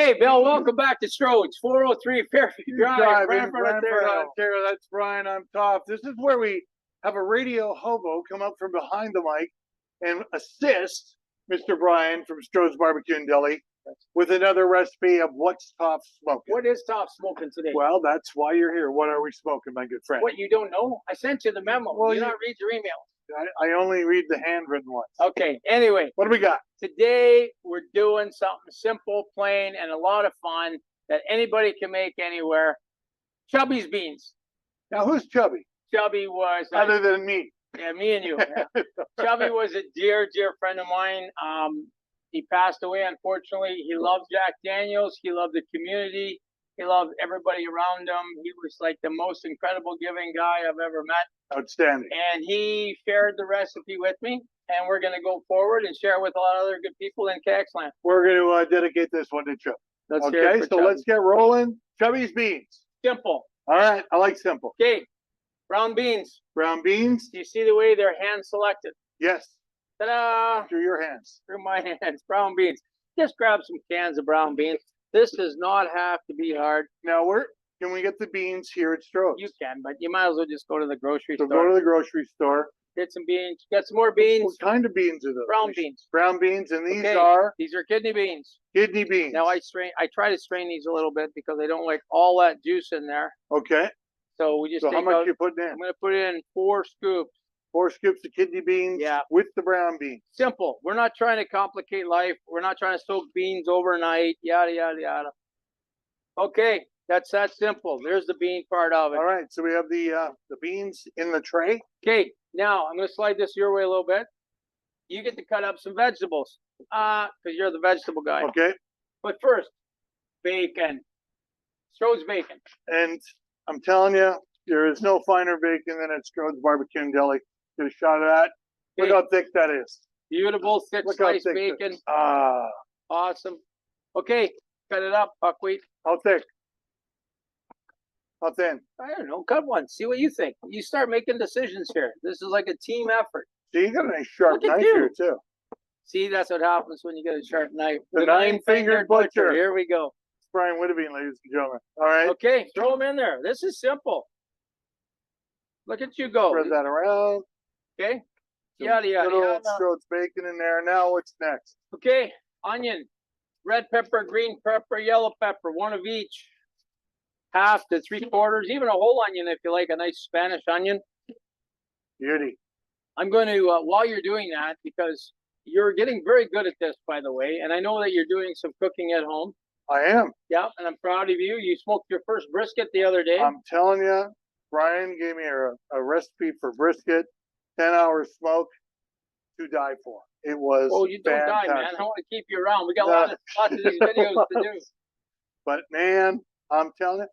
Hey, Bill, welcome back to Strodes, 403 Fairview Drive, Brantford, Ontario. That's Brian. I'm Toff. This is where we have a radio hobo come up from behind the mic and assist Mr. Brian from Strodes Barbecue and Deli with another recipe of what's Toff Smoking. What is Toff Smoking today? Well, that's why you're here. What are we smoking, my good friend? What, you don't know? I sent you the memo. Well, you not read your emails. I only read the handwritten ones. Okay, anyway. What do we got? Today, we're doing something simple, plain, and a lot of fun that anybody can make anywhere. Chubby's Beans. Now, who's Chubby? Chubby was... Other than me. Yeah, me and you. Yeah. Chubby was a dear, dear friend of mine. He passed away, unfortunately. He loved Jack Daniels. He loved the community. He loved everybody around him. He was like the most incredible giving guy I've ever met. Outstanding. And he shared the recipe with me. And we're going to go forward and share with a lot of other good people in Caxland. We're going to dedicate this one to Chubby. Okay, so let's get rolling. Chubby's Beans. Simple. All right, I like simple. Okay, brown beans. Brown beans. Do you see the way they're hand selected? Yes. Ta-da! Through your hands. Through my hands. Brown beans. Just grab some cans of brown beans. This does not have to be hard. Now, can we get the beans here at Strodes? You can, but you might as well just go to the grocery store. Go to the grocery store. Get some beans. Get some more beans. What kind of beans are those? Brown beans. Brown beans, and these are kidney beans. Kidney beans. Now I try to strain these a little bit because I don't like all that juice in there. Okay. So we just. So how much you putting in? I'm going to put in 4 scoops. 4 scoops of kidney beans. Yeah. With the brown beans. Simple. We're not trying to complicate life. We're not trying to soak beans overnight. Yada yada yada. Okay. That's that simple. There's the bean part of it. All right. So we have the beans in the tray. Okay. Now I'm going to slide this your way a little bit. You get to cut up some vegetables, because you're the vegetable guy. Okay. But first, bacon. Strodes bacon. And I'm telling you, there is no finer bacon than at Strodes Barbecue and Deli. Get a shot of that. Okay. Look how thick that is. Beautiful, thick sliced bacon. Awesome. Okay, cut it up, buckwheat. How thick? How thin? I don't know. Cut one. See what you think. You start making decisions here. This is like a team effort. See, you got a nice sharp knife here, too. See, that's what happens when you get a sharp knife. The nine-fingered butcher. Here we go. Brian Whittabine, ladies and gentlemen. All right. Okay, throw them in there. This is simple. Look at you go. Spread that around. Okay. Yada, yada, yada. Strodes bacon in there. Now what's next? Okay. Onion. Red pepper, green pepper, yellow pepper. 1 of each. Half to 3/4, even a whole onion if you like a nice Spanish onion. Beauty. I'm going to, while you're doing that, because you're getting very good at this, by the way, and I know that you're doing some cooking at home. I am. Yeah, and I'm proud of you. You smoked your first brisket the other day. I'm telling you, Brian gave me a recipe for brisket, 10 hours smoke, to die for. It was Oh, you don't die, man. I want to keep you around. We got lots of these videos to do. But, man, I'm telling you,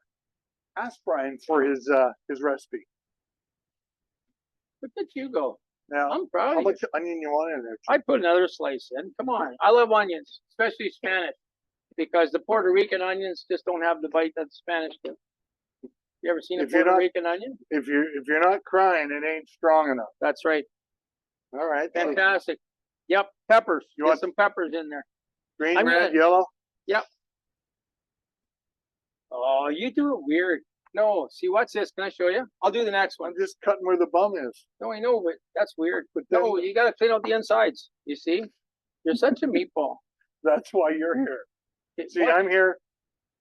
ask Brian for his recipe. Look at you go. Now, I'm proud how of much onion you want in there? I put another slice in. Come on. I love onions, especially Spanish, because the Puerto Rican onions just don't have the bite that Spanish do. You ever seen a Puerto Rican onion? If you're not crying, it ain't strong enough. That's right. All right. Fantastic. Yep. Peppers. You want some peppers in there. Green, red, yellow? Yep. Oh, you do it weird. No, see, what's this? Can I show you? I'll do the next one. I'm just cutting where the bum is. No, I know, but that's weird. But no, you got to clean out the insides. You see? You're such a meatball. That's why you're here. See, I'm here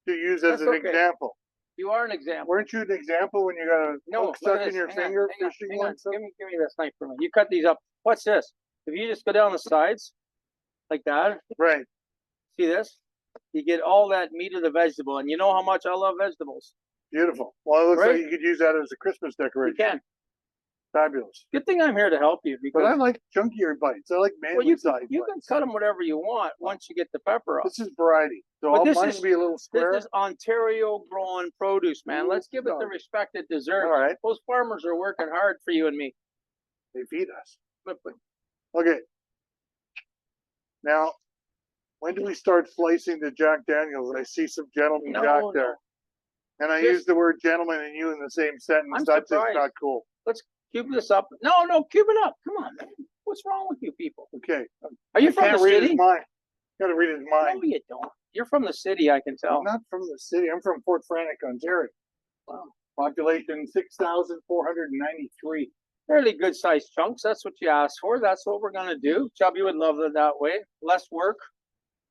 to use as an example. You are an example. Weren't you an example when you got a hook stuck in your finger? Hang on. Give me this knife for me. You cut these up. What's this? If you just go down the sides like that. Right. See this? You get all that meat of the vegetable. And you know how much I love vegetables. Beautiful. Well, it looks like you could use that as a Christmas decoration. You can. Fabulous. Good thing I'm here to help you. Because, but I like chunkier bites. I like manly side You can cut them whatever you want once you get the pepper off. This is variety. So mine will be a little square. This is Ontario grown produce, man. Let's give it the respect it deserves. All right. Those farmers are working hard for you and me. They feed us. Okay. Now, when do we start slicing the Jack Daniels? I see some gentleman Jack there. And I use the word gentleman and you in the same sentence. That's just not cool. Let's cube this up. No, cube it up. Come on, man. What's wrong with you people? Okay. Are you from the city? Read his mind. Got to read his mind. No, you don't. You're from the city, I can tell. I'm not from the city. I'm from Fort Frantic, Ontario. Wow. Population 6,493. Fairly good sized chunks. That's what you asked for. That's what we're gonna do. Chubby would love it that way. Less work,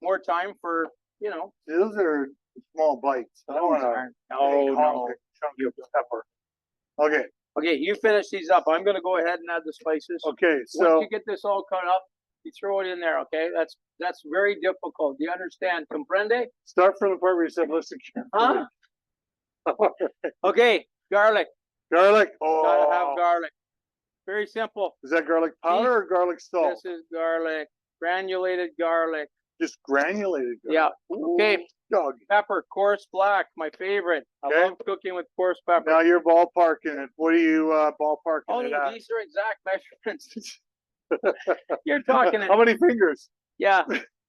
more time for, you know. Those are small bites. I don't want to. No. Chunky of pepper. Okay. Okay, you finish these up. I'm gonna go ahead and add the spices. Okay. Once So you get this all cut up, you throw it in there. Okay, that's very difficult. Do you understand? Comprende? start from the part where you said listen carefully. Huh? Okay, garlic. Garlic. Oh. Gotta have garlic. Very simple. Is that garlic powder or garlic salt? This is garlic, granulated garlic. Just granulated garlic. Yeah. Okay. Dog. Pepper, coarse black, my favorite. Okay. I love cooking with coarse pepper. Now you're ballparking it. What are you ballparking Oh, it no, at? these are exact measurements. You're talking it. How many fingers? Yeah,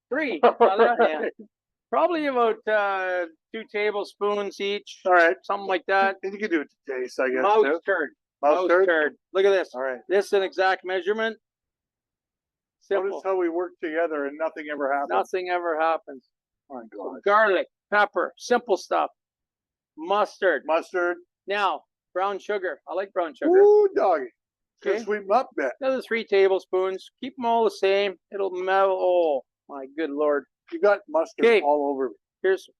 3 on that hand. Probably about 2 tablespoons each, All right. something like that. And you can do it to taste, I guess. Mouse too. turd. Mouse turd? Look at this. All right. This is an exact measurement. Simple. Notice how we work together and nothing ever happens. Nothing ever happens. Oh my God. Garlic, pepper, simple stuff. Mustard. Mustard. Now, brown sugar. I like brown sugar. Ooh, doggy. It's Okay. gonna sweeten up a bit. Another 3 tablespoons. Keep them all the same. It'll melt. Oh, my good Lord. You got mustard Okay. all over me.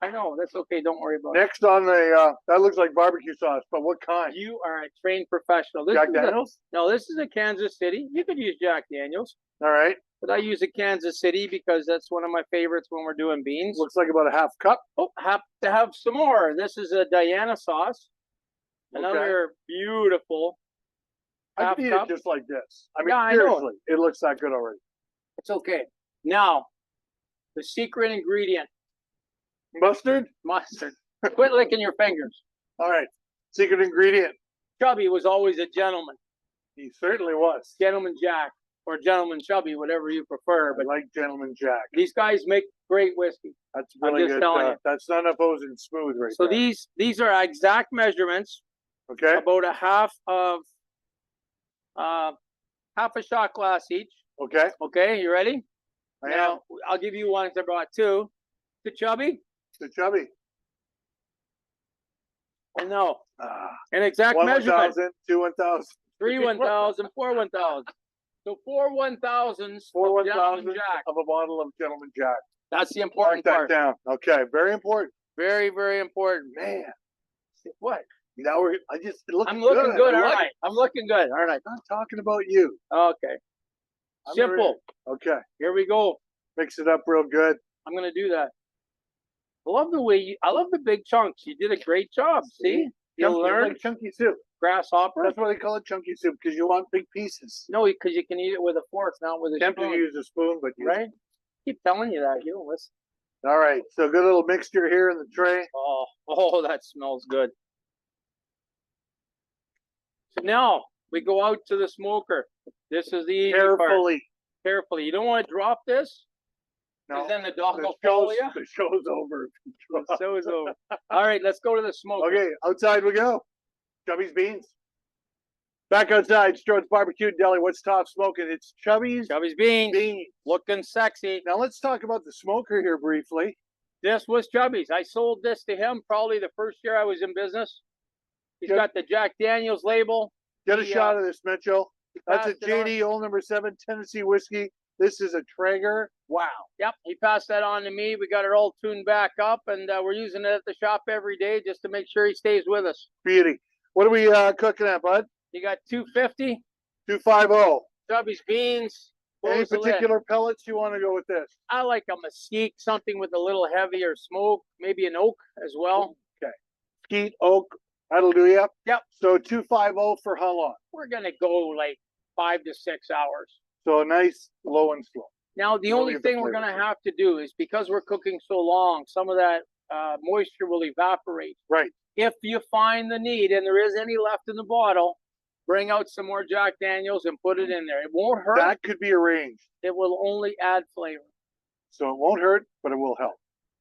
I know, that's okay. Don't worry about it. Next on the, that looks like barbecue sauce, but what kind? You are a trained professional. This Jack is Daniels? No, this is a Kansas City. You could use Jack Daniels, All right. but I use a Kansas City because that's one of my favorites when we're doing beans. Looks like about a half cup. Oh, have to have some more. This is a Diana sauce. Another beautiful I half can eat cup. it just like this. I mean, Yeah, I know. seriously, it looks that good already. It's okay. Now, the secret ingredient, Mustard? mustard. Quit licking your fingers. All right. Secret ingredient. Chubby was always a gentleman. He certainly was. Gentleman Jack or Gentleman Chubby, whatever you prefer. I But like Gentleman Jack. these guys make great whiskey. That's I'm really just good. telling you. That's not opposing smooth right So there. these are exact measurements. Okay. About a half a shot glass each. Okay. Okay, you ready? I am. Now I'll give you one. I brought 2. To Chubby? The chubby. No. Ah. An exact One measurement. 1,000, 2 1,000. 3 1,000, 4 1,000. So 4 1,000s. 4 of Gentleman 1,000 Jack. of a bottle of Gentleman Jack. That's the Mark important that part. down. Okay. Very important. Very, very important. Man. What? Now it looks I'm looking good. I All like right. I'm looking good. All right. it. I'm not talking about you. Okay. I'm Simple. ready. Okay. Here we go. Mix it up real good. I'm gonna do that. I love the way I love the big chunks. You did a great job. See? You'll Chunky, learn. like chunky soup. Grasshopper. That's why they call it chunky soup, because you want big pieces. No, because you can eat it with a fork, not with a Tempted to spoon. use a spoon, but you Right? Keep telling you that. You don't listen. All right. So good little mixture here in the tray. Oh, that smells good. So now we go out to the smoker. This is the easy part. Carefully. Carefully. You don't want to drop this, No. because then the dog The will follow show's, you. the show's over. So is over. All right, let's go to the smoker. Okay, outside we go. Chubby's Beans. Back outside, Strodes Barbecue Deli. What's Toff Smoking? It's Chubby's Chubby's Beans. Beans. Looking sexy. Now let's talk about the smoker here briefly. This was Chubby's. I sold this to him probably the first year I was in business. He's Good. got the Jack Daniels label. Get a He, shot of this, Mitchell. That's a passed it on. JD Old Number 7 Tennessee whiskey. This is a Traeger. Wow. Yep, he passed that on to me. We got it all tuned back up, and we're using it at the shop every day just to make sure he stays with us. Beauty. What are we cooking at, bud? You got 250, 250. Chubby's Beans. Any Close the lid. particular pellets you want to go with this? I like a mesquite, something with a little heavier smoke, maybe an oak as well. Skeet, oak. That'll do ya. Yep. So 250 for how long? We're gonna go like 5 to 6 hours. So a nice low and slow. Now, the Really only get the thing we're flavor going to to have to do is, because we're cooking so long, some of that moisture will evaporate. Right. If you find the need, and there is any left in the bottle, bring out some more Jack Daniels and put it in there. It won't hurt. That could be arranged. It will only add flavor. So it won't hurt, but it will help.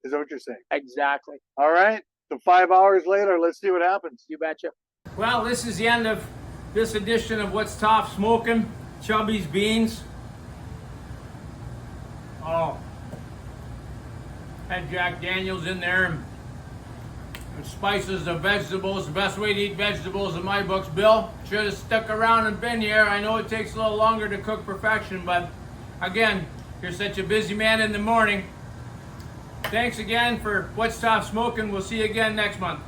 Is that what you're saying? Exactly. All right. So 5 hours later, let's see what happens. You betcha. Well, this is the end of this edition of What's Toff Smoking, Chubby's Beans. Oh. Had Jack Daniels in there and spices the vegetables. The best way to eat vegetables in my books. Bill should have stuck around and been here. I know it takes a little longer to cook perfection, but again, you're such a busy man in the morning. Thanks again for What's Toff Smoking. We'll see you again next month.